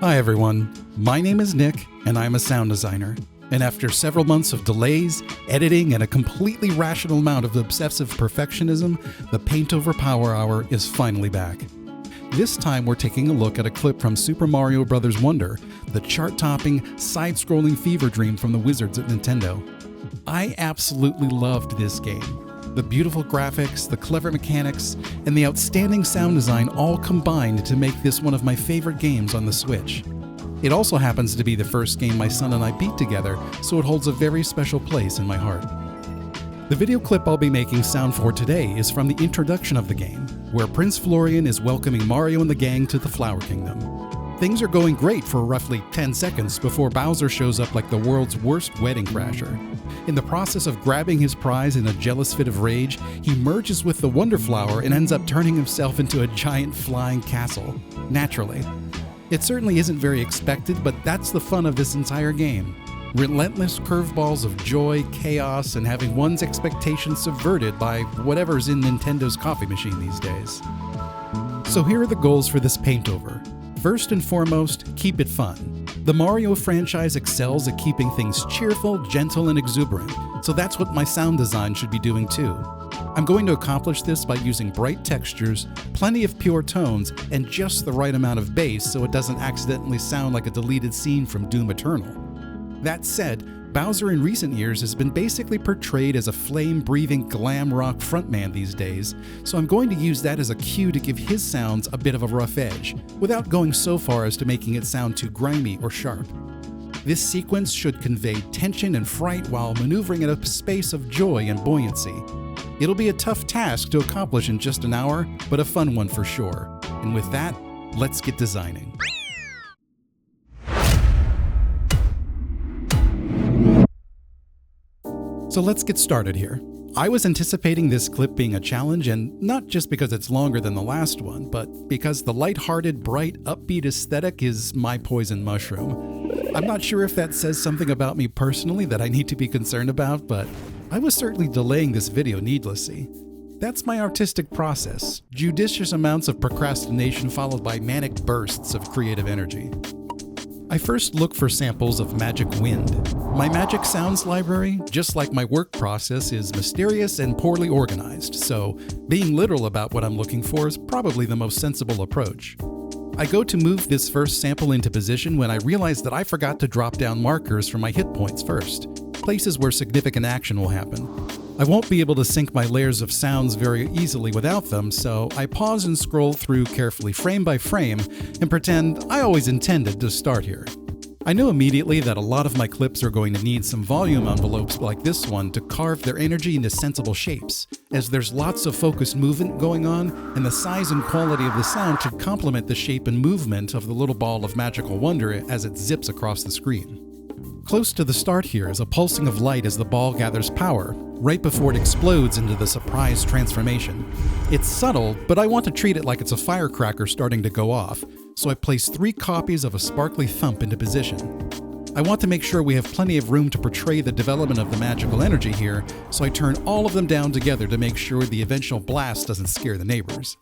Hi everyone, my name is Nick and I'm a sound designer. And after several months of delays, editing, and a completely rational amount of obsessive perfectionism, the Paintover Power Hour is finally back. This time we're taking a look at a clip from Super Mario Bros. Wonder, the chart-topping, side-scrolling fever dream from the wizards at Nintendo. I absolutely loved this game. The beautiful graphics, the clever mechanics, and the outstanding sound design all combined to make this one of my favorite games on the Switch. It also happens to be the first game my son and I beat together, so it holds a very special place in my heart. The video clip I'll be making sound for today is from the introduction of the game, where Prince Florian is welcoming Mario and the gang to the Flower Kingdom. Things are going great for roughly 10 seconds before Bowser shows up like the world's worst wedding crasher. In the process of grabbing his prize in a jealous fit of rage, he merges with the Wonder Flower and ends up turning himself into a giant flying castle. Naturally. It certainly isn't very expected, but that's the fun of this entire game. Relentless curveballs of joy, chaos, and having one's expectations subverted by whatever's in Nintendo's coffee machine these days. So here are the goals for this Paintover. First and foremost, keep it fun. The Mario franchise excels at keeping things cheerful, gentle, and exuberant, so that's what my sound design should be doing too. I'm going to accomplish this by using bright textures, plenty of pure tones, and just the right amount of bass so it doesn't accidentally sound like a deleted scene from Doom Eternal. That said, Bowser in recent years has been basically portrayed as a flame-breathing glam rock frontman these days, so I'm going to use that as a cue to give his sounds a bit of a rough edge, without going so far as to making it sound too grimy or sharp. This sequence should convey tension and fright while maneuvering in a space of joy and buoyancy. It'll be a tough task to accomplish in just an hour, but a fun one for sure. And with that, let's get designing. So let's get started here. I was anticipating this clip being a challenge, and not just because it's longer than the last one, but because the lighthearted, bright, upbeat aesthetic is my poison mushroom. I'm not sure if that says something about me personally that I need to be concerned about, but I was certainly delaying this video needlessly. That's my artistic process, judicious amounts of procrastination followed by manic bursts of creative energy. I first look for samples of magic wind. My magic sounds library, just like my work process, is mysterious and poorly organized, so being literal about what I'm looking for is probably the most sensible approach. I go to move this first sample into position when I realize that I forgot to drop down markers for my hit points first, places where significant action will happen. I won't be able to sync my layers of sounds very easily without them, so I pause and scroll through carefully frame by frame and pretend I always intended to start here. I know immediately that a lot of my clips are going to need some volume envelopes like this one to carve their energy into sensible shapes, as there's lots of focused movement going on, and the size and quality of the sound should complement the shape and movement of the little ball of magical wonder as it zips across the screen. Close to the start here is a pulsing of light as the ball gathers power, right before it explodes into the surprise transformation. It's subtle, but I want to treat it like it's a firecracker starting to go off, so I place 3 copies of a sparkly thump into position. I want to make sure we have plenty of room to portray the development of the magical energy here, so I turn all of them down together to make sure the eventual blast doesn't scare the neighbors.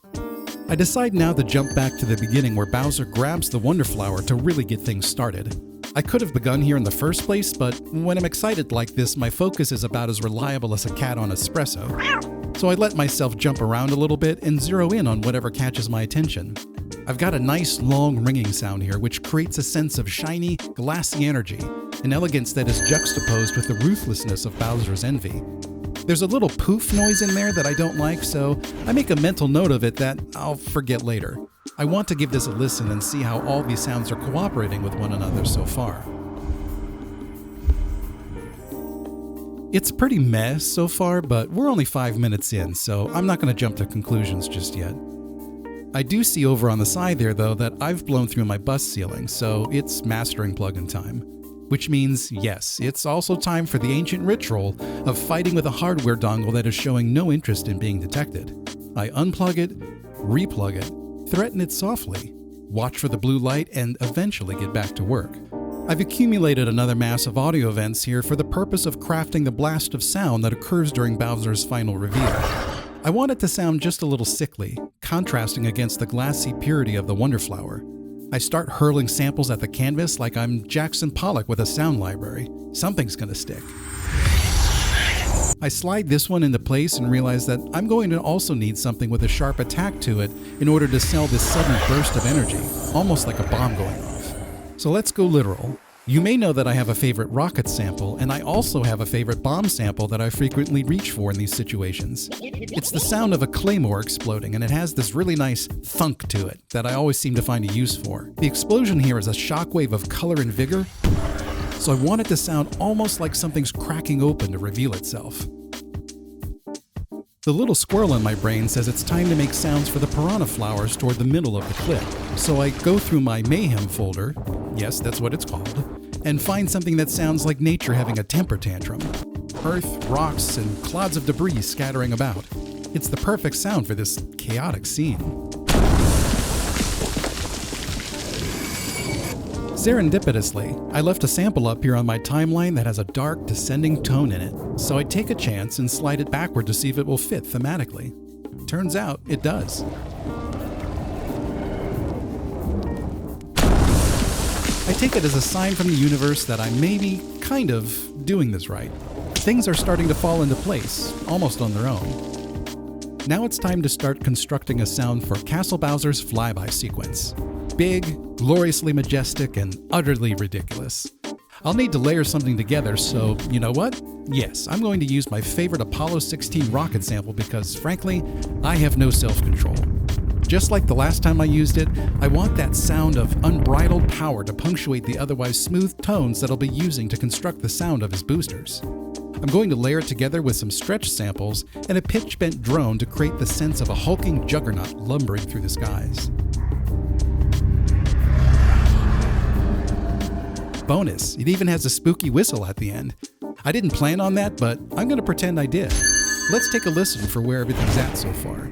I decide now to jump back to the beginning where Bowser grabs the Wonder Flower to really get things started. I could have begun here in the first place, but when I'm excited like this, my focus is about as reliable as a cat on espresso. So I let myself jump around a little bit and zero in on whatever catches my attention. I've got a nice long ringing sound here which creates a sense of shiny, glassy energy, an elegance that is juxtaposed with the ruthlessness of Bowser's envy. There's a little poof noise in there that I don't like, so I make a mental note of it that I'll forget later. I want to give this a listen and see how all these sounds are cooperating with one another so far. It's pretty meh so far, but we're only 5 minutes in, so I'm not going to jump to conclusions just yet. I do see over on the side there, though, that I've blown through my bus ceiling, so it's mastering plugin time. Which means, yes, it's also time for the ancient ritual of fighting with a hardware dongle that is showing no interest in being detected. I unplug it, replug it, threaten it softly, watch for the blue light, and eventually get back to work. I've accumulated another mass of audio events here for the purpose of crafting the blast of sound that occurs during Bowser's final reveal. I want it to sound just a little sickly, contrasting against the glassy purity of the Wonder Flower. I start hurling samples at the canvas like I'm Jackson Pollock with a sound library. Something's gonna stick. I slide this one into place and realize that I'm going to also need something with a sharp attack to it in order to sell this sudden burst of energy, almost like a bomb going off. So let's go literal. You may know that I have a favorite rocket sample, and I also have a favorite bomb sample that I frequently reach for in these situations. It's the sound of a claymore exploding, and it has this really nice thunk to it that I always seem to find a use for. The explosion here is a shockwave of color and vigor, so I want it to sound almost like something's cracking open to reveal itself. The little squirrel in my brain says it's time to make sounds for the piranha flowers toward the middle of the clip. So I go through my mayhem folder, yes, that's what it's called, and find something that sounds like nature having a temper tantrum. Earth, rocks, and clouds of debris scattering about. It's the perfect sound for this chaotic scene. Serendipitously, I left a sample up here on my timeline that has a dark, descending tone in it, so I take a chance and slide it backward to see if it will fit thematically. Turns out, it does. I take it as a sign from the universe that I'm maybe, kind of, doing this right. Things are starting to fall into place, almost on their own. Now it's time to start constructing a sound for Castle Bowser's flyby sequence. Big, gloriously majestic, and utterly ridiculous. I'll need to layer something together, so you know what? Yes, I'm going to use my favorite Apollo 16 rocket sample because, frankly, I have no self-control. Just like the last time I used it, I want that sound of unbridled power to punctuate the otherwise smooth tones that I'll be using to construct the sound of his boosters. I'm going to layer it together with some stretch samples and a pitch-bent drone to create the sense of a hulking juggernaut lumbering through the skies. Bonus, it even has a spooky whistle at the end. I didn't plan on that, but I'm going to pretend I did. Let's take a listen for where everything's at so far.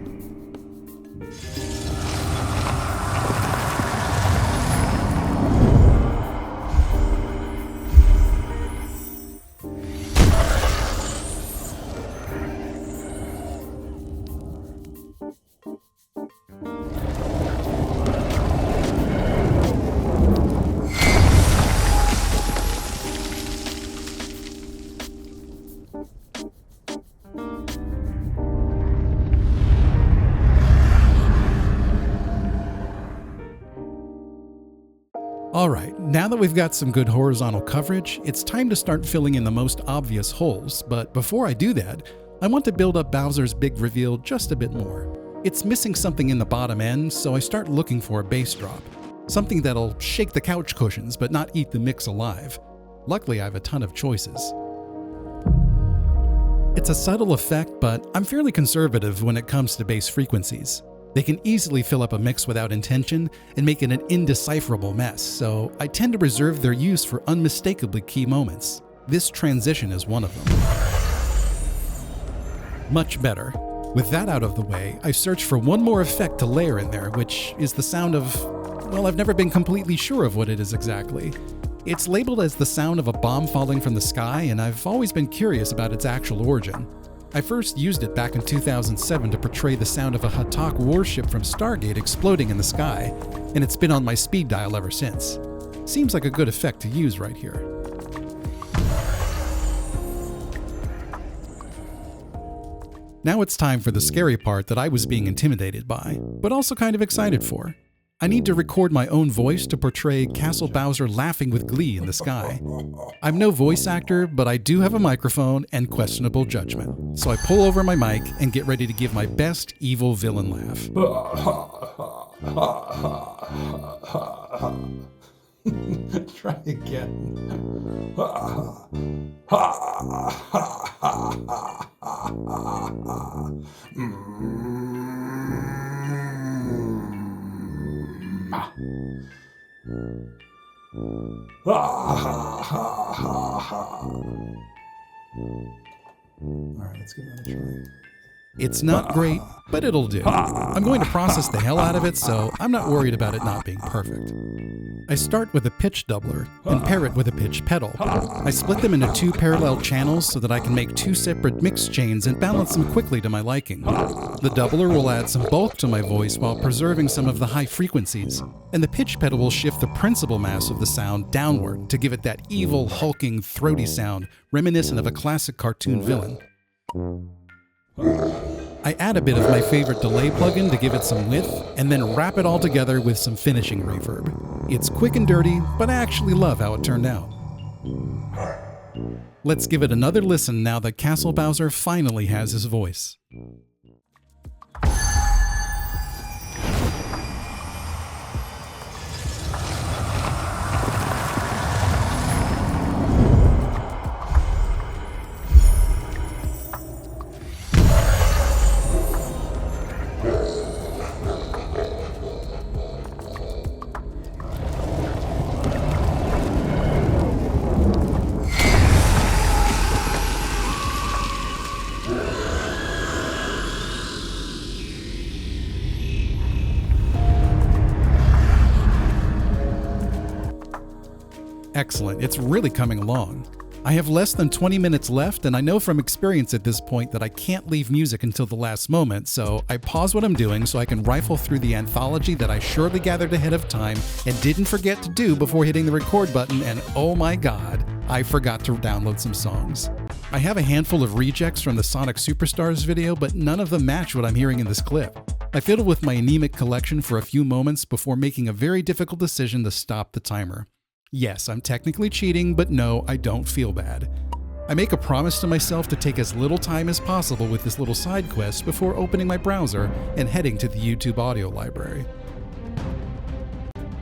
Alright, now that we've got some good horizontal coverage, it's time to start filling in the most obvious holes, but before I do that, I want to build up Bowser's big reveal just a bit more. It's missing something in the bottom end, so I start looking for a bass drop. Something that'll shake the couch cushions but not eat the mix alive. Luckily, I have a ton of choices. It's a subtle effect, but I'm fairly conservative when it comes to bass frequencies. They can easily fill up a mix without intention and make it an indecipherable mess, so I tend to reserve their use for unmistakably key moments. This transition is one of them. Much better. With that out of the way, I search for one more effect to layer in there, which is the sound of, well, I've never been completely sure of what it is exactly. It's labeled as the sound of a bomb falling from the sky, and I've always been curious about its actual origin. I first used it back in 2007 to portray the sound of a Hatak warship from Stargate exploding in the sky, and it's been on my speed dial ever since. Seems like a good effect to use right here. Now it's time for the scary part that I was being intimidated by, but also kind of excited for. I need to record my own voice to portray Castle Bowser laughing with glee in the sky. I'm no voice actor, but I do have a microphone and questionable judgment. So I pull over my mic and get ready to give my best evil villain laugh. Try again. Alright, let's give it a try. It's not great, but it'll do. I'm going to process the hell out of it, so I'm not worried about it not being perfect. I start with a pitch doubler and pair it with a pitch pedal. I split them into 2 parallel channels so that I can make 2 separate mix chains and balance them quickly to my liking. The doubler will add some bulk to my voice while preserving some of the high frequencies, and the pitch pedal will shift the principal mass of the sound downward to give it that evil, hulking, throaty sound reminiscent of a classic cartoon villain. I add a bit of my favorite delay plugin to give it some width, and then wrap it all together with some finishing reverb. It's quick and dirty, but I actually love how it turned out. Let's give it another listen now that Castle Bowser finally has his voice. Excellent, it's really coming along. I have less than 20 minutes left, and I know from experience at this point that I can't leave music until the last moment, so I pause what I'm doing so I can rifle through the anthology that I surely gathered ahead of time and didn't forget to do before hitting the record button, and oh my god, I forgot to download some songs. I have a handful of rejects from the Sonic Superstars video, but none of them match what I'm hearing in this clip. I fiddled with my anemic collection for a few moments before making a very difficult decision to stop the timer. Yes, I'm technically cheating, but no, I don't feel bad. I make a promise to myself to take as little time as possible with this little side quest before opening my browser and heading to the YouTube audio library.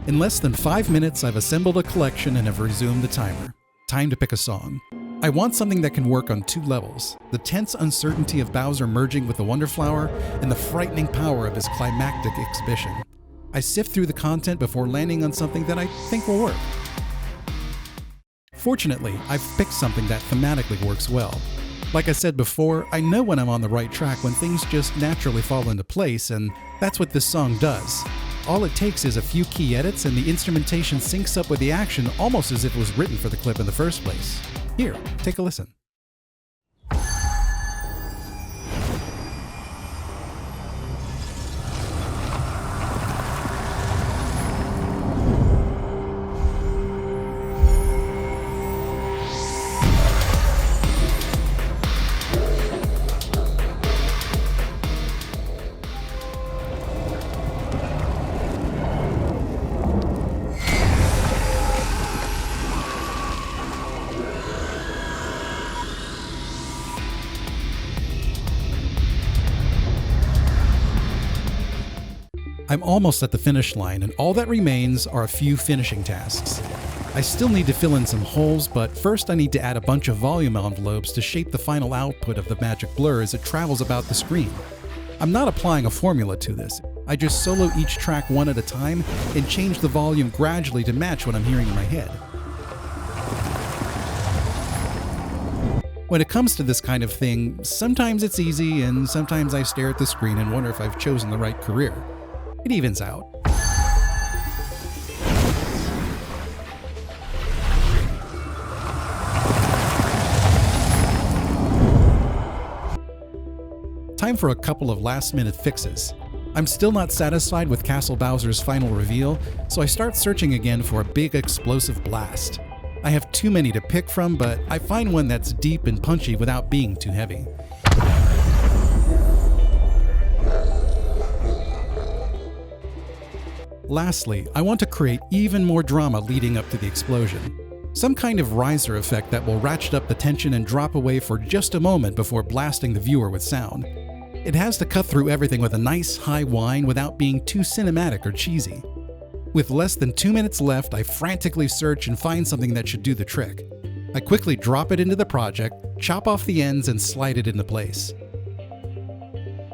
In less than 5 minutes, I've assembled a collection and have resumed the timer. Time to pick a song. I want something that can work on 2 levels, the tense uncertainty of Bowser merging with the Wonderflower and the frightening power of his climactic exhibition. I sift through the content before landing on something that I think will work. Fortunately, I've picked something that thematically works well. Like I said before, I know when I'm on the right track when things just naturally fall into place, and that's what this song does. All it takes is a few key edits and the instrumentation syncs up with the action almost as if it was written for the clip in the first place. Here, take a listen. I'm almost at the finish line, and all that remains are a few finishing tasks. I still need to fill in some holes, but first I need to add a bunch of volume envelopes to shape the final output of the magic blur as it travels about the screen. I'm not applying a formula to this. I just solo each track one at a time and change the volume gradually to match what I'm hearing in my head. When it comes to this kind of thing, sometimes it's easy and sometimes I stare at the screen and wonder if I've chosen the right career. It evens out. Time for a couple of last-minute fixes. I'm still not satisfied with Castle Bowser's final reveal, so I start searching again for a big explosive blast. I have too many to pick from, but I find one that's deep and punchy without being too heavy. Lastly, I want to create even more drama leading up to the explosion. Some kind of riser effect that will ratchet up the tension and drop away for just a moment before blasting the viewer with sound. It has to cut through everything with a nice high whine without being too cinematic or cheesy. With less than 2 minutes left, I frantically search and find something that should do the trick. I quickly drop it into the project, chop off the ends and slide it into place.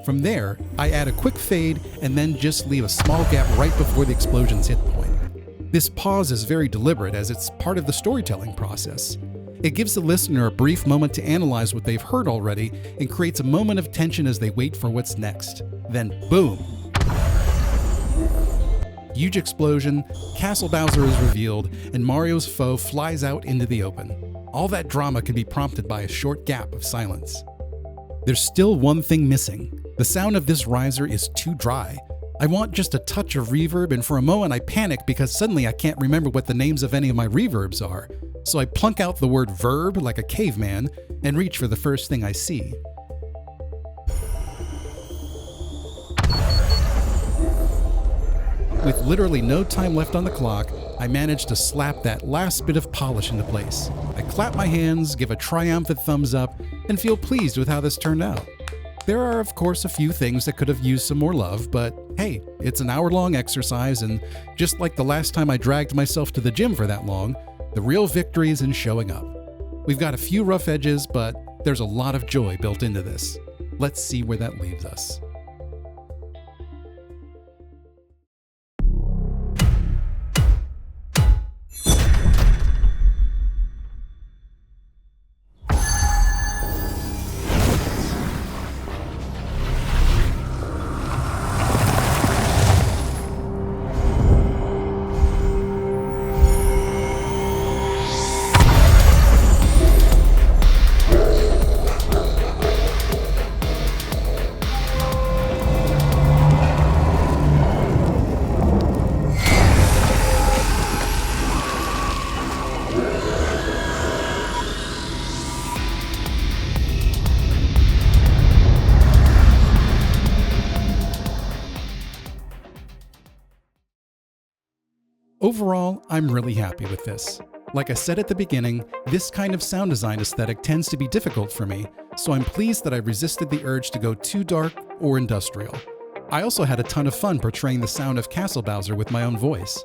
From there, I add a quick fade and then just leave a small gap right before the explosion's hit point. This pause is very deliberate as it's part of the storytelling process. It gives the listener a brief moment to analyze what they've heard already and creates a moment of tension as they wait for what's next. Then boom! Huge explosion, Castle Bowser is revealed, and Mario's foe flies out into the open. All that drama can be prompted by a short gap of silence. There's still one thing missing. The sound of this riser is too dry. I want just a touch of reverb, and for a moment I panic because suddenly I can't remember what the names of any of my reverbs are. So I plunk out the word verb like a caveman and reach for the first thing I see. With literally no time left on the clock, I managed to slap that last bit of polish into place. I clap my hands, give a triumphant thumbs up, and feel pleased with how this turned out. There are, of course, a few things that could have used some more love, but hey, it's an hour-long exercise, and just like the last time I dragged myself to the gym for that long, the real victory is in showing up. We've got a few rough edges, but there's a lot of joy built into this. Let's see where that leaves us. Overall, I'm really happy with this. Like I said at the beginning, this kind of sound design aesthetic tends to be difficult for me, so I'm pleased that I resisted the urge to go too dark or industrial. I also had a ton of fun portraying the sound of Castle Bowser with my own voice.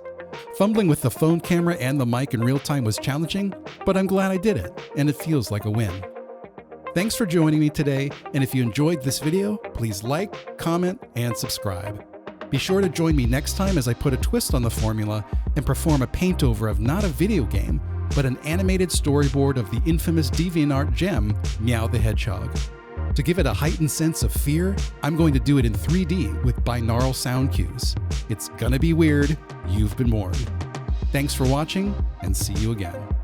Fumbling with the phone camera and the mic in real time was challenging, but I'm glad I did it, and it feels like a win. Thanks for joining me today, and if you enjoyed this video, please like, comment, and subscribe. Be sure to join me next time as I put a twist on the formula and perform a paintover of not a video game, but an animated storyboard of the infamous DeviantArt gem, Meow the Hedgehog. To give it a heightened sense of fear, I'm going to do it in 3D with binaural sound cues. It's gonna be weird, you've been warned. Thanks for watching, and see you again.